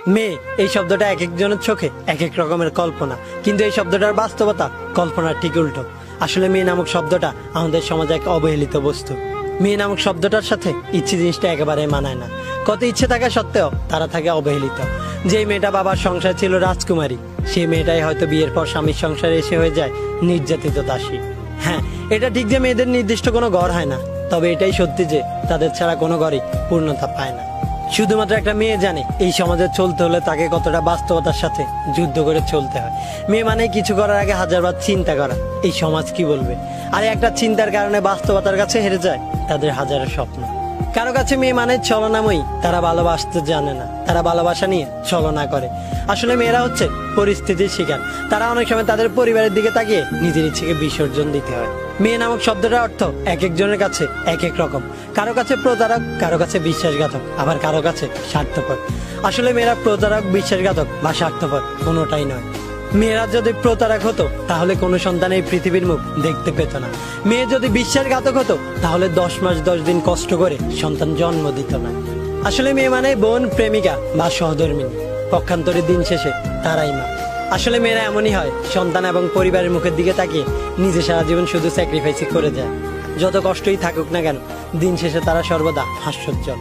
মেয়ে এই শব্দটা এক একজনের চোখে এক এক রকমের কল্পনা, কিন্তু এই শব্দটার বাস্তবতা কল্পনার ঠিক উল্টো। আসলে মেয়ে নামক শব্দটা আমাদের সমাজে এক অবহেলিত বস্তু। মেয়ে নামক শব্দটার সাথে ইচ্ছে জিনিসটা একেবারে মানায় না। কত ইচ্ছে থাকা সত্ত্বেও তারা থাকে অবহেলিত। যে মেয়েটা বাবার সংসার ছিল রাজকুমারী, সেই মেয়েটাই হয়তো বিয়ের পর স্বামীর সংসারে এসে হয়ে যায় নির্যাতিত দাসী। হ্যাঁ, এটা ঠিক যে মেয়েদের নির্দিষ্ট কোনো ঘর হয় না, তবে এটাই সত্যি যে তাদের ছাড়া কোনো ঘরই পূর্ণতা পায় না। শুধুমাত্র একটা মেয়ে জানে এই সমাজে চলতে হলে তাকে কতটা বাস্তবতার সাথে যুদ্ধ করে চলতে হয়। মেয়ে মানে কিছু করার আগে হাজারবার চিন্তা করা, এই সমাজ কি বলবে। আর একটা চিন্তার কারণে বাস্তবতার কাছে হেরে যায় তাদের হাজারো স্বপ্ন। কারো কাছে মেয়ে মানে ছলনাময়ী, তারা ভালোবাসতে জানে না, তারা ভালোবাসা নিয়ে ছলনা করে। আসলে মেয়েরা হচ্ছে পরিস্থিতির শিকার। তারা অনেক সময় তাদের পরিবারের দিকে তাকিয়ে নিজের ইচ্ছেকে বিসর্জন দিতে হয়। মেয়ে নামক শব্দটার অর্থ এক একজনের কাছে এক এক রকম। কারো কাছে প্রতারক, কারো কাছে বিশ্বাসঘাতক, আবার কারো কাছে স্বার্থপর। আসলে মেয়েরা প্রতারক, বিশ্বাসঘাতক বা স্বার্থপর কোনোটাই নয়। মেয়েরা যদি প্রতারক হতো তাহলে কোনো সন্তান এই পৃথিবীর মুখ দেখতে পেত না। মেয়ে যদি বিশ্বাসঘাতক হতো তাহলে 10 মাস 10 দিন কষ্ট করে সন্তান জন্ম দিত না। আসলে মেয়ে মানে বোন, প্রেমিকা বা সহধর্মিণী, পক্ষান্তরে দিন শেষে তারাই মা। আসলে মেয়েরা এমনই হয়, সন্তান এবং পরিবারের মুখের দিকে তাকিয়ে নিজে সারা জীবন শুধু স্যাক্রিফাইস করে যায়। যত কষ্টই থাকুক না কেন, দিন শেষে তারা সর্বদা হাস্যোজ্জ্বল।